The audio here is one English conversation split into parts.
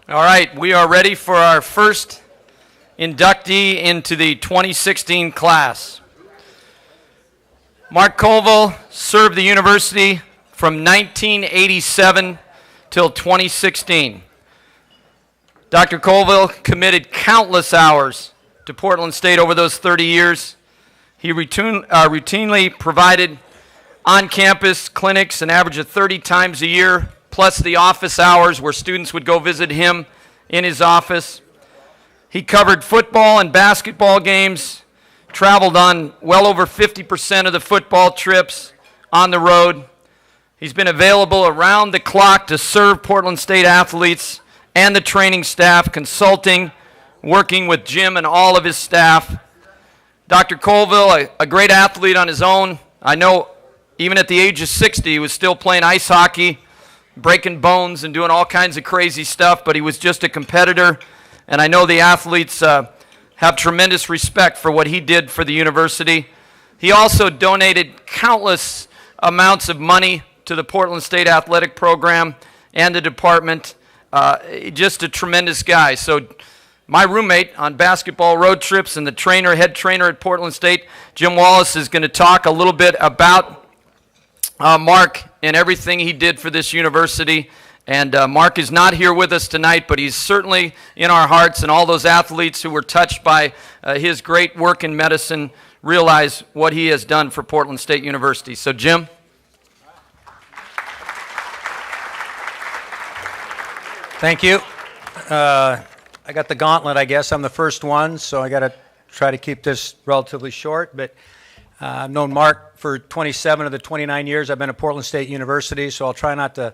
All right, we are ready for our first inductee into the 2016 class. Mark Colville served the university from 1987 till 2016. Dr. Colville committed countless hours to Portland State over those 30 years. He routinely provided on-campus clinics, an average of 30 times a year, plus the office hours where students would go visit him in his office. He covered football and basketball games, traveled on well over 50% of the football trips on the road. He's been available around the clock to serve Portland State athletes and the training staff, consulting, working with Jim and all of his staff. Dr. Colville, a great athlete on his own. I know even at the age of 60, he was still playing ice hockey, breaking bones and doing all kinds of crazy stuff, but he was just a competitor. And I know the athletes have tremendous respect for what he did for the university. He also donated countless amounts of money to the Portland State Athletic Program and the department. Just a tremendous guy. So my roommate on basketball road trips and the head trainer at Portland State, Jim Wallis, is going to talk a little bit about Mark and everything he did for this university. And Mark is not here with us tonight, but he's certainly in our hearts, and all those athletes who were touched by his great work in medicine realize what he has done for Portland State University. So, Jim. Thank you. I got the gauntlet, I guess. I'm the first one, so I got to try to keep this relatively short. But I've known Mark for 27 of the 29 years I've been at Portland State University, so I'll try not to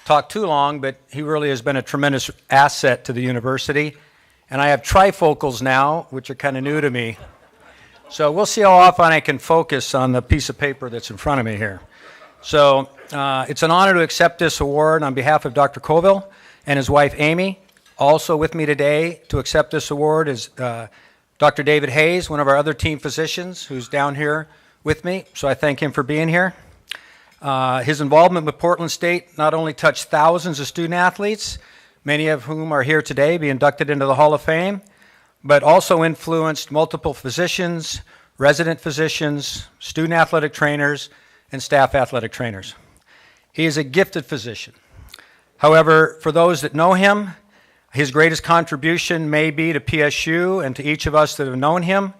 talk too long, but he really has been a tremendous asset to the university. And I have trifocals now, which are kind of new to me. So we'll see how often I can focus on the piece of paper that's in front of me here. So it's an honor to accept this award on behalf of Dr. Colville and his wife, Amy. Also with me today to accept this award is Dr. David Hayes, one of our other team physicians, who's down here with me. So I thank him for being here. His involvement with Portland State not only touched thousands of student athletes, many of whom are here today, be inducted into the Hall of Fame, but also influenced multiple physicians, resident physicians, student athletic trainers, and staff athletic trainers. He is a gifted physician. However, for those that know him, his greatest contribution may be to PSU and to each of us that have known him.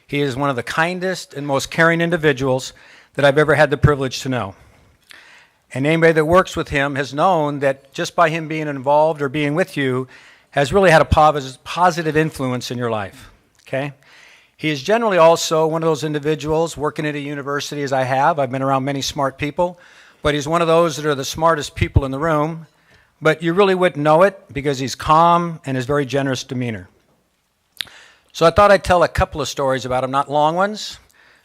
He is one of the kindest and most caring individuals that I've ever had the privilege to know. And anybody that works with him has known that just by him being involved or being with you has really had a positive influence in your life, okay? He is generally also one of those individuals working at a university as I have. I've been around many smart people, but he's one of those that are the smartest people in the room, but you really wouldn't know it because he's calm and has very generous demeanor. So I thought I'd tell a couple of stories about him, not long ones,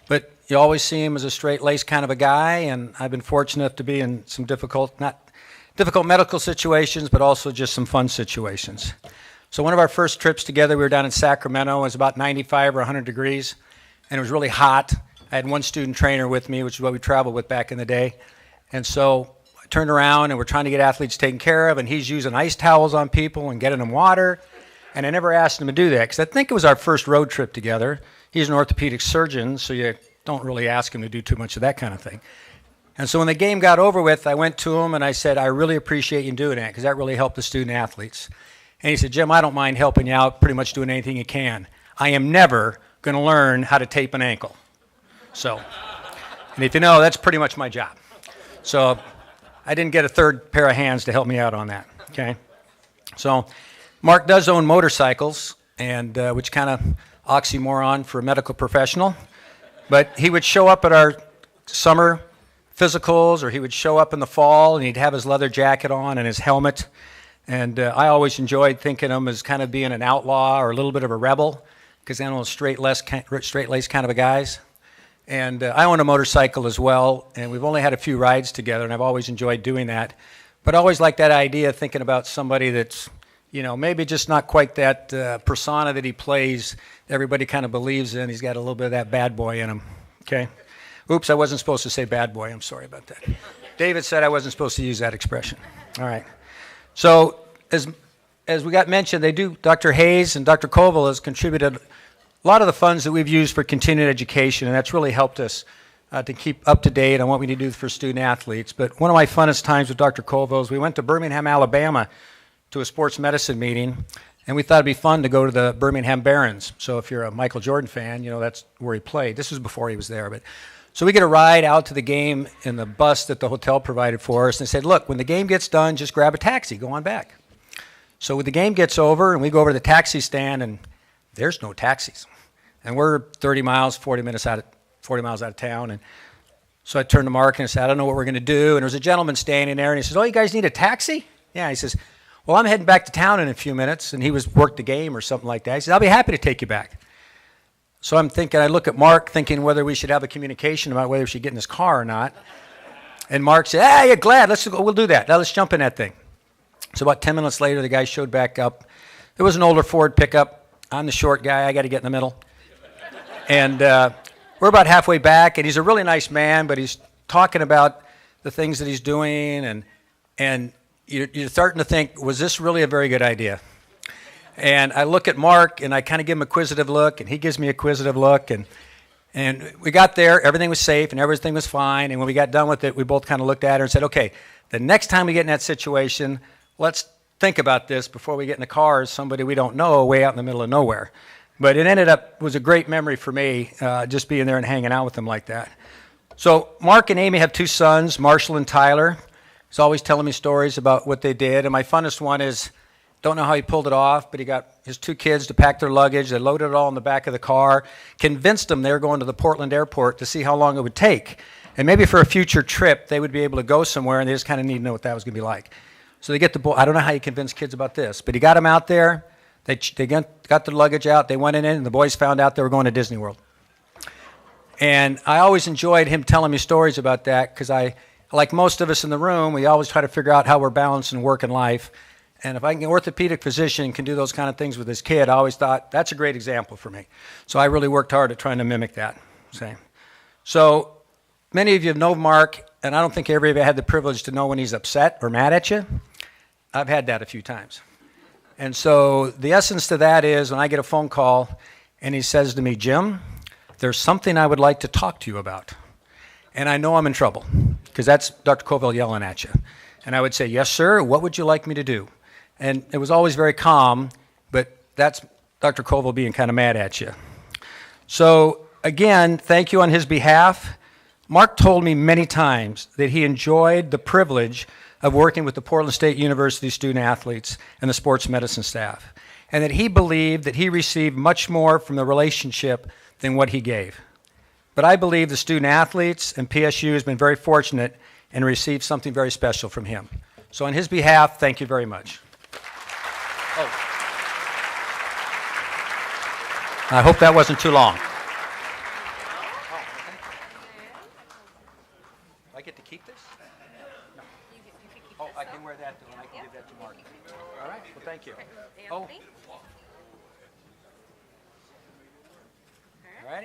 but you always see him as a straight-laced kind of a guy, and I've been fortunate enough to be in some not difficult medical situations, but also just some fun situations. So one of our first trips together, we were down in Sacramento. It was about 95 or 100 degrees, and it was really hot. I had one student trainer with me, which is what we traveled with back in the day. And so I turned around, and we're trying to get athletes taken care of, and he's using ice towels on people and getting them water. And I never asked him to do that, because I think it was our first road trip together. He's an orthopedic surgeon, so you don't really ask him to do too much of that kind of thing. And so when the game got over with, I went to him and I said, I really appreciate you doing that, because that really helped the student athletes. And he said, Jim, I don't mind helping you out, pretty much doing anything you can. I am never going to learn how to tape an ankle. So, and if you know, that's pretty much my job. So I didn't get a third pair of hands to help me out on that, okay? So Mark does own motorcycles, and which kind of oxymoron for a medical professional. But he would show up at our summer physicals, or he would show up in the fall, and he'd have his leather jacket on and his helmet. And I always enjoyed thinking of him as kind of being an outlaw or a little bit of a rebel, because they're those straight-laced kind of a guys. And I own a motorcycle as well, and we've only had a few rides together, and I've always enjoyed doing that. But I always like that idea of thinking about somebody that's, you know, maybe just not quite that persona that he plays, everybody kind of believes in. He's got a little bit of that bad boy in him, okay? Oops, I wasn't supposed to say bad boy. I'm sorry about that. David said I wasn't supposed to use that expression. All right. So as as we got mentioned, Dr. Hayes and Dr. Colville has contributed a lot of the funds that we've used for continuing education, and that's really helped us to keep up to date on what we need to do for student athletes. But one of my funnest times with Dr. Colville is we went to Birmingham, Alabama to a sports medicine meeting, and we thought it'd be fun to go to the Birmingham Barons. So if you're a Michael Jordan fan, you know that's where he played. This was before he was there. So we get a ride out to the game in the bus that the hotel provided for us, and they said, look, when the game gets done, just grab a taxi, go on back. So when the game gets over, and we go over to the taxi stand, and there's no taxis. And we're 30 miles, 40 miles out of town. And so I turned to Mark and I said, I don't know what we're going to do. And there was a gentleman standing there, and he says, oh, you guys need a taxi? Yeah, he says, well, I'm heading back to town in a few minutes. And he worked the game or something like that. He said, I'll be happy to take you back. So I'm thinking, I look at Mark thinking whether we should have a communication about whether we should get in his car or not. And Mark said, hey, you're glad. We'll do that. Now let's jump in that thing. So about 10 minutes later, the guy showed back up. It was an older Ford pickup. I'm the short guy. I got to get in the middle. And we're about halfway back, and he's a really nice man, but he's talking about the things that he's doing, and you're starting to think, was this really a very good idea? And I look at Mark, and I kind of give him a quizzitive look, and he gives me a quizzitive look, and we got there, everything was safe, and everything was fine, and when we got done with it, we both kind of looked at her and said, okay, the next time we get in that situation, let's think about this before we get in the car as somebody we don't know way out in the middle of nowhere. But it was a great memory for me, just being there and hanging out with them like that. So Mark and Amy have two sons, Marshall and Tyler. He's always telling me stories about what they did. And my funnest one is, don't know how he pulled it off, but he got his two kids to pack their luggage. They loaded it all in the back of the car, convinced them they were going to the Portland airport to see how long it would take. And maybe for a future trip, they would be able to go somewhere, and they just kind of need to know what that was going to be like. So they get the boy. I don't know how you convince kids about this, but he got them out there. They got their luggage out. They went in, and the boys found out they were going to Disney World. And I always enjoyed him telling me stories about that because like most of us in the room, we always try to figure out how we're balancing work and life. And if an orthopedic physician can do those kind of things with his kid, I always thought that's a great example for me. So I really worked hard at trying to mimic that. So many of you know Mark, and I don't think everybody had the privilege to know when he's upset or mad at you. I've had that a few times. And so the essence to that is when I get a phone call and he says to me, Jim, there's something I would like to talk to you about. And I know I'm in trouble because that's Dr. Colville yelling at you. And I would say, yes, sir, what would you like me to do? And it was always very calm, but that's Dr. Colville being kind of mad at you. So again, thank you on his behalf. Mark told me many times that he enjoyed the privilege of working with the Portland State University student athletes and the sports medicine staff, and that he believed that he received much more from the relationship than what he gave. But I believe the student athletes and PSU has been very fortunate and received something very special from him. So on his behalf, thank you very much. Oh. I hope that wasn't too long. Do I get to keep this? Oh, I can wear that, and I can give that to Mark. All right, well, thank you. Oh,